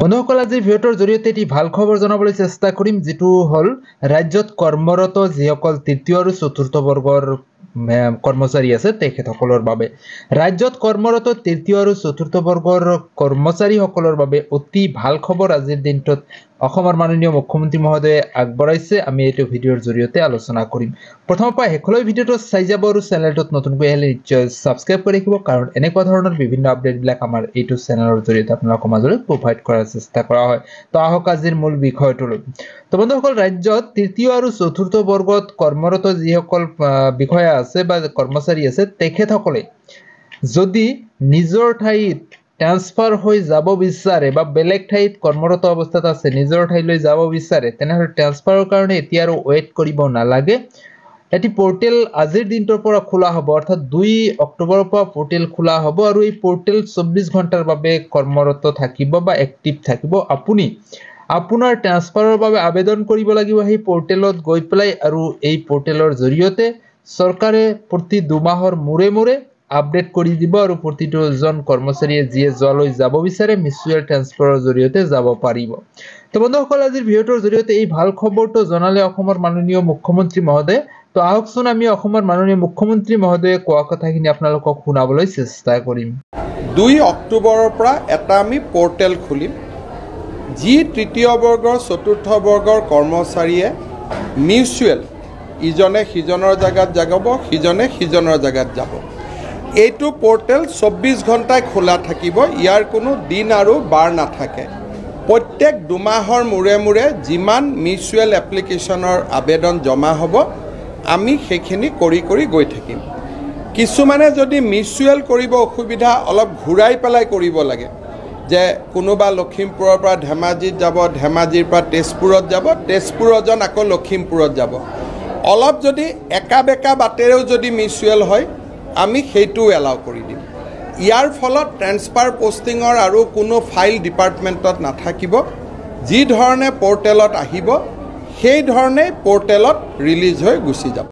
বন্ধুসকল আজি ভিডিঅ'টোৰ জৰিয়তে এটি ভাল খবৰ জনাবলৈ চেষ্টা কৰিম যেটো হল ৰাজ্যত কৰ্মৰত যিসকল তৃতীয় আৰু চতুৰ্থ বৰ্গৰ কৰ্মচাৰী আছে তেখেতসকলৰ বাবে ৰাজ্যত কৰ্মৰত তৃতীয় আৰু চতুৰ্থ বৰ্গৰ কৰ্মচাৰীসকলৰ বাবে অতি ভাল খবৰ আজিৰ দিনটোত অসমৰ মাননীয় মুখ্যমন্ত্ৰী মহোদয়ে আগবঢ়াইছে আমি এইটো ভিডিঅ'ৰ জৰিয়তে আলোচনা কৰিম প্ৰথমৰ পৰা হেকলৈ ভিডিঅ'টো চাই যাব আৰু চেনেলটোত নতুনকৈ আহিলে নিশ্চয় সাবস্ক্ৰাইব কৰি ৰাখিব কাৰণ এনেকুৱা ধৰণৰ বিভিন্ন আপডেটবিলাক আমাৰ এইটো চেনেলৰ জৰিয়তে আপোনালোকৰ মাজলৈ প্ৰভাইড কৰাৰ চেষ্টা কৰা হয় তো আহক আজিৰ মূল বিষয়টোলৈ তো বন্ধুসকল ৰাজ্যত তৃতীয় আৰু চতুৰ্থ বৰ্গত কৰ্মৰত যিসকল বিষয়া আছে বা কৰ্মচাৰী আছে তেখেতসকলে যদি নিজৰ ঠাইত ট্ৰান্সফাৰ হৈ যাব বিচাৰে বা বেলেগ ঠাইত কৰ্মৰত অৱস্থাত আছে নিজৰ ঠাইলৈ যাব বিচাৰে তেনেহলে ট্ৰান্সফাৰৰ কাৰণে এতিয়া আৰু ওয়েট কৰিব নালাগে এটি পোৰ্টেল আজিৰ দিনটোৰ পৰা খোলা হ'ব অৰ্থাৎ 2 অক্টোবৰৰ পৰা পোৰ্টেল খোলা হ'ব আৰু এই পোৰ্টেল 24 ঘণ্টাৰ বাবে কৰ্মৰত থাকিব বা এক্টিভ থাকিব আপুনি আপোনাৰ ট্ৰান্সফাৰৰ বাবে আবেদন কৰিব লাগিব এই পোৰ্টেলত গৈ পেলাই আৰু এই পোৰ্টেলৰ জৰিয়তে চৰকাৰে প্ৰতি 2 মাহৰ মূৰে মূৰে আপডেট কৰি দিব আৰু প্ৰতিজন কৰ্মচাৰীয়ে যিয়ে জলৈ যাব বিচাৰে মিউচুৱেল ট্ৰান্সফাৰৰ জৰিয়তে যাব পাৰিব তো বন্ধুসকল আজিৰ ভিডিঅ'টোৰ জৰিয়তে এই ভাল খবৰটো জনালে অসমৰ মাননীয় মুখ্যমন্ত্ৰী মহোদয় তো আহকচোন আমি অসমৰ মাননীয় মুখ্যমন্ত্ৰী মহোদয়ে কোৱা কথাখিনি আপোনালোকক শুনাবলৈ চেষ্টা কৰিম 2 অক্টোবৰৰ পৰা এটা আমি পোৰ্টেল খুলিম যি তৃতীয় বৰ্গৰ চতুৰ্থ বৰ্গৰ কৰ্মচাৰীয়ে মিউচুৱেল ইজনে সিজনৰ জাগাত যাব সিজনে সিজনৰ জাগাত যাব এইটো পোৰ্টেল 24 ঘণ্টাই খোলা থাকিব ইয়াৰ কোনো দিন আৰু বাৰ নাথাকে প্ৰত্যেক 2 মাহৰ মূৰে মূৰে যিমান মিউচুৱেল এপ্লিকেশনৰ আবেদন জমা হ'ব আমি সেইখিনি কৰি গৈ থাকিম কিছুমানে যদি মিউচুৱেল কৰিব অসুবিধা অলপ ঘূৰাই পেলাই কৰিব লাগে যে কোনোবা লখিমপুৰৰ পৰা ধেমাজিত যাব ধেমাজিৰ পৰা তেজপুৰত যাব তেজপুৰজন আকৌ লখিমপুৰত যাব অলপ যদি একাবেকা বাটেৰেও যদি মিউচুৱেল হয় আমি সেইটো এলাউ কৰি দিম ইয়াৰ ফলত ট্ৰান্সফাৰ পোষ্টিঙৰ আৰু কোনো ফাইল ডিপাৰ্টমেণ্টত নাথাকিব যি ধৰণে পোৰ্টেলত আহিব সেই ধৰণে পোৰ্টেলত ৰিলিজ হৈ গুচি যাব